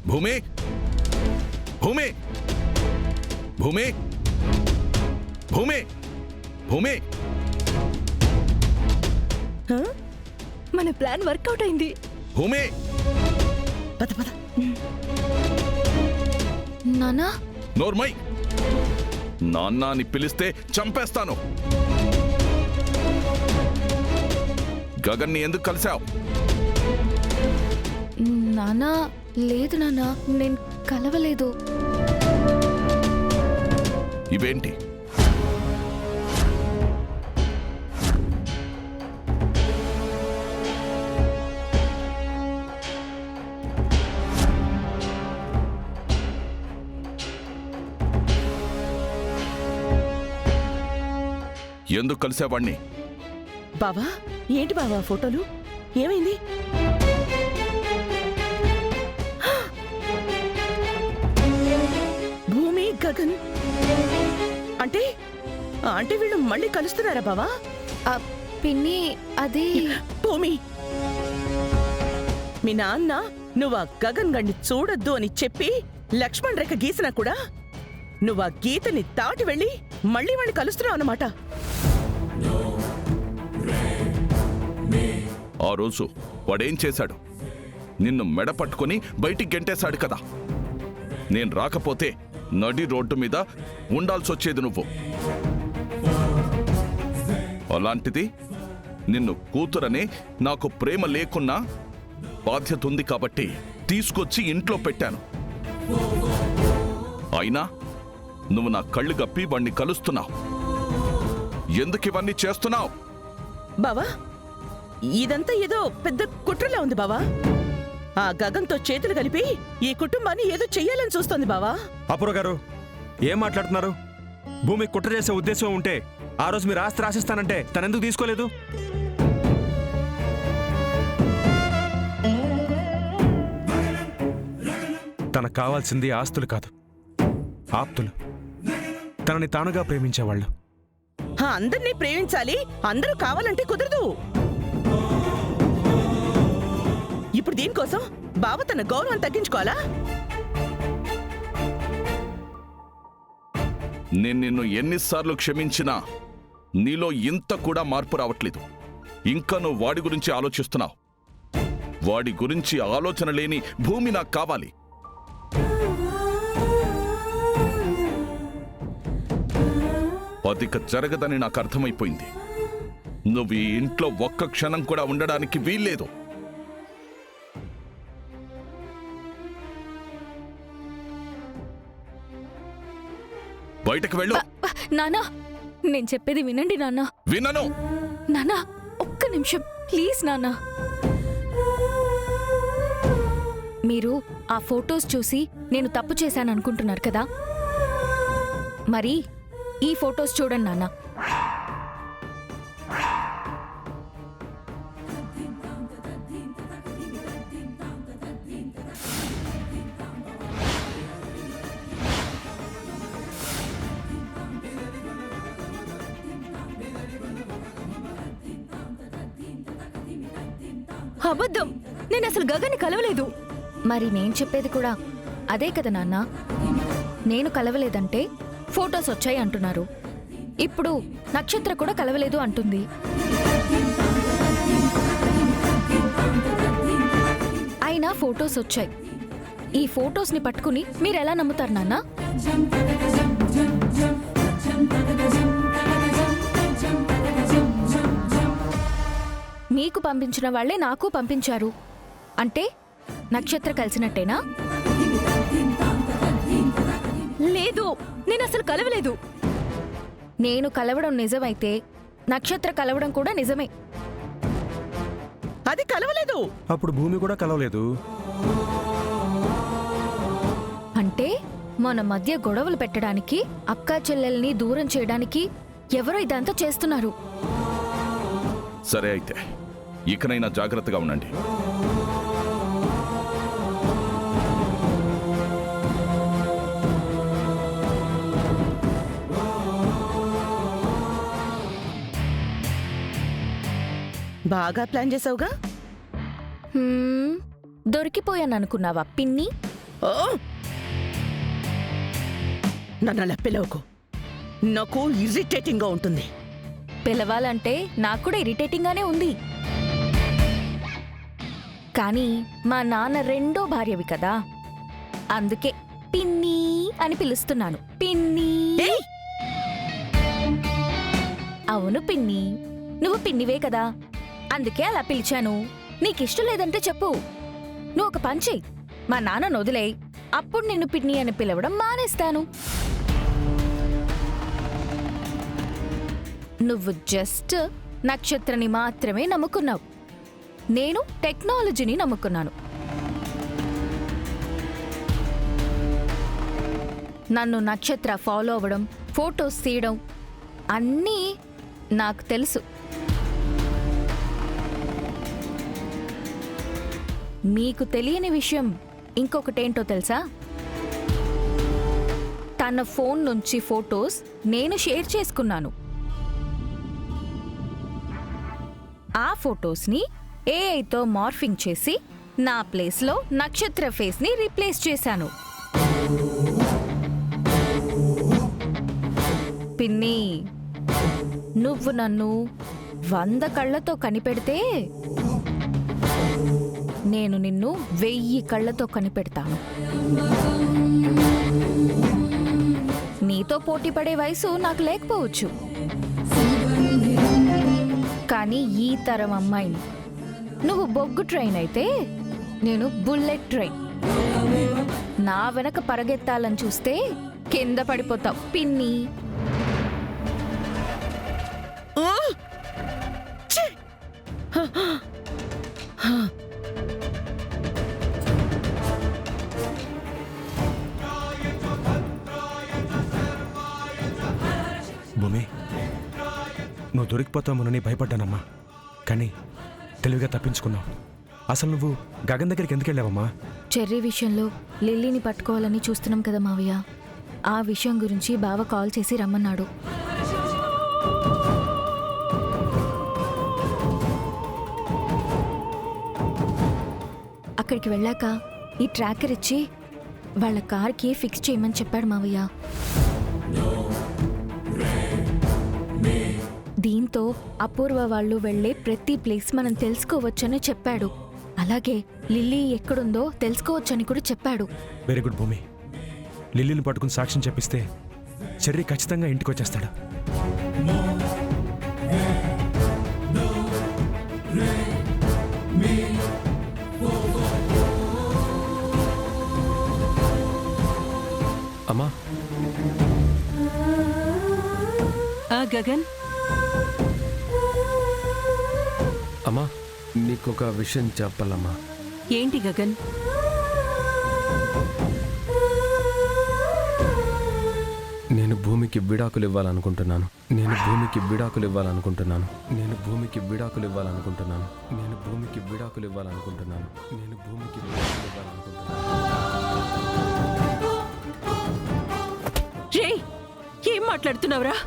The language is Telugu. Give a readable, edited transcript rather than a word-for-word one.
భూమి భూమి భూమి భూమి భూమి మన ప్లాన్ వర్కౌట్ అయింది. భూమి పద పద. నానా నోర్మై, నాన్న అని పిలిస్తే చంపేస్తాను. గగన్ని ఎందుకు కలిశావు? నానా లేదు నానా, నేను కలవలేదు. ఇవేంటి? ఎందుకు కలిసేవాణ్ణి? బావా ఏంటి బావా ఫోటోలు? ఏమైంది? భూమి గగన్ అంటే అంటే వీళ్ళు మళ్ళీ కలుస్తున్నారా బావా? పిన్ని అది భూమి, మీ నాన్న నువ్వా గగన్ గండి చూడొద్దు అని చెప్పి లక్ష్మణ్ రేఖ గీసినా కూడా నువ్వా గీతని దాటి వెళ్ళి మళ్ళీ వాడిని కలుస్తున్నావు అన్నమాట. ఆ రోజు వాడేం చేశాడు? నిన్ను మెడ పట్టుకుని బయటికి గెంటేశాడు కదా. నేను రాకపోతే నడి రోడ్డు మీద ఉండాల్సొచ్చేది నువ్వు. అలాంటిది నిన్ను కూతురనే నాకు ప్రేమ లేకున్నా బాధ్యత ఉంది కాబట్టి తీసుకొచ్చి ఇంట్లో పెట్టాను. అయినా నువ్వు నా కళ్ళు గప్పి వాణ్ణి కలుస్తున్నావు. ఎందుకు ఇవన్నీ చేస్తున్నావు? బావా ఇదంతా ఏదో పెద్ద కుట్రలా ఉంది బావా. ఆ గగన్తో చేతులు కలిపి ఈ కుటుంబాన్ని ఏదో చెయ్యాలని చూస్తోంది బావా. అపూర్వ గారు ఏం మాట్లాడుతున్నారు? భూమి కుట్ర చేసే ఉద్దేశం ఉంటే ఆ రోజు మీరు ఆస్తి రాసిస్తానంటే తనెందుకు తీసుకోలేదు? తనకు కావాల్సింది ఆస్తులు కాదు, ఆప్తులు. తనని తానుగా ప్రేమించేవాళ్ళు. అందరినీ ప్రేమించాలి, అందరూ కావాలంటే కుదరదు. ఇప్పుడు దీనికోసం బావ తన గౌరవం తగ్గించుకోవాలా? నేను నిన్ను ఎన్నిసార్లు క్షమించినా నీలో ఇంత కూడా మార్పు రావట్లేదు. ఇంకా నువ్వు వాడి గురించి ఆలోచిస్తున్నావు. వాడి గురించి ఆలోచన లేని భూమి నాకు కావాలి. అదిక జరగదని నాకు అర్థమైపోయింది. నువ్వు ఈ ఇంట్లో ఒక్క క్షణం కూడా ఉండడానికి వీల్లేదు. బయటకు వెళ్ళు. నానా నేను చెప్పేది వినండి నాన్నా. వినను. నానా ఒక్క నిమిషం ప్లీజ్ నాన్నా. మీరు ఆ ఫొటోస్ చూసి నేను తప్పు చేశాను అనుకుంటున్నారు కదా, మరి ఈ ఫొటోస్ చూడండి నాన్న. అబద్ధం, నేను అసలు గగన్ని కలవలేదు. మరి నేను చెప్పేది కూడా అదే కదా నాన్న. నేను కలవలేదంటే ఫొటోస్ వచ్చాయి అంటున్నారు. ఇప్పుడు నక్షత్ర కూడా కలవలేదు అంటుంది. అయినా ఫొటోస్ వచ్చాయి. ఈ ఫొటోస్ ని పట్టుకుని మీరెలా నమ్ముతారు నాన్న? మీకు పంపించిన వాళ్లే నాకు పంపించారు అంటే నక్షత్ర కలిసినట్టేనా? లేదు, నేను అసలు కలవలేదు. నేను కలవడం నిజమైతే నక్షత్ర కలవడం కూడా నిజమే. అది కలవలేదు. అప్పుడు భూమి కూడా కలవలేదు. అంటే మన మధ్య గొడవలు పెట్టడానికి, అక్కా చెల్లెల్ని దూరం చేయడానికి ఎవరో ఇదంతా చేస్తున్నారు. సరే అయితే ఇకనైనా జాగ్రత్తగా ఉండండి. బాగా ప్లాన్ చేసావుగా. దొరికిపోయాననుకున్నావా పిన్ని? ఓ! నన్ను అలా పిలవకు. నాకు ఇరిటేటింగ్ గా ఉంటుంది. పిలవాలంటే నాకు కూడా ఇరిటేటింగ్ గానే ఉంది. కానీ మా నాన్న రెండో భార్యవి కదా, అందుకే పిన్ని అని పిలుస్తున్నాను. పిన్ని. ఏయ్! అవును పిన్ని, నువ్వు పిన్నివే కదా, అందుకే అలా పిలిచాను. నీకిష్టం లేదంటే చెప్పు. నువ్వు ఒక పని చెయ్యి, మా నాన్నను వదిలేయ్, అప్పుడు నిన్ను పిన్ని అని పిలవడం మానేస్తాను. నువ్వు జస్ట్ నక్షత్రని మాత్రమే నమ్ముకున్నావు, నేను టెక్నాలజీని నమ్ముకున్నాను. నన్ను నక్షత్ర ఫాలో అవ్వడం, ఫోటోస్ తీయడం అన్నీ నాకు తెలుసు. మీకు తెలియని విషయం ఇంకొకటేంటో తెలుసా? తన ఫోన్ నుంచి ఫోటోస్ నేను షేర్ చేసుకున్నాను. ఆ ఫోటోస్ని ఏఐతో మార్ఫింగ్ చేసి నా ప్లేస్లో నక్షత్ర ఫేస్ని రీప్లేస్ చేశాను. పిన్ని, నువ్వు నన్ను 100 కళ్ళతో కనిపెడితే నేను నిన్ను 1000 కళ్ళతో కనిపెడతాను. నీతో పోటీ పడే వయసు నాకు లేకపోవచ్చు, కానీ ఈ తరం అమ్మాయిని నువ్వు బొగ్గు ట్రైన్ అయితే నేను బుల్లెట్ ట్రైన్. నా వెనక పరుగెత్తాలని చూస్తే కింద పడిపోతావు పిన్ని. ఓ! ఛీ! భూమి, నువ్వు దొరికిపోతామోనని భయపడ్డానమ్మా, కానీ తెలివిగా తప్పించుకున్నావు. అసలు నువ్వు గగన్ దగ్గరికి ఎందుకు వెళ్ళావమ్మా? చెర్రీ విషయంలో లిల్లీని పట్టుకోవాలని చూస్తున్నాం కదా మావయ్య, ఆ విషయం గురించి బావ కాల్ చేసి రమ్మన్నాడు. అక్కడికి వెళ్ళాక ఈ ట్రాకర్ ఇచ్చి వాళ్ళ కార్కి ఫిక్స్ చేయమని చెప్పాడు మావయ్య. దీంతో అపూర్వ వాళ్ళు వెళ్లే ప్రతి ప్లేస్ మనం తెలుసుకోవచ్చని చెప్పాడు. అలాగే లిల్లీ ఎక్కడుందో తెలుసుకోవచ్చని కూడా చెప్పాడు. వెరీ గుడ్ భూమి. లిల్లీని పట్టుకుని సాక్ష్యం చెప్పిస్తే చెర్రీ ఖచ్చితంగా ఇంటికి వచ్చేస్తాడు. అమ్మా. గగన్, అమ్మా, నీకొక విషయం చెప్పాలమ్మా. ఏంటి గగన్? నేను భూమికి విడాకులు ఇవ్వాలనుకుంటున్నాను. నేను భూమికి విడాకులు ఇవ్వాలనుకుంటున్నాను. నేను భూమికి విడాకులు ఇవ్వాలనుకుంటున్నాను. నేను భూమికి విడాకులు ఇవ్వాలనుకుంటున్నాను. నేను భూమికి విడాకులు ఇవ్వాలనుకుంటున్నాను. రే, ఏం మాట్లాడుతున్నావురా?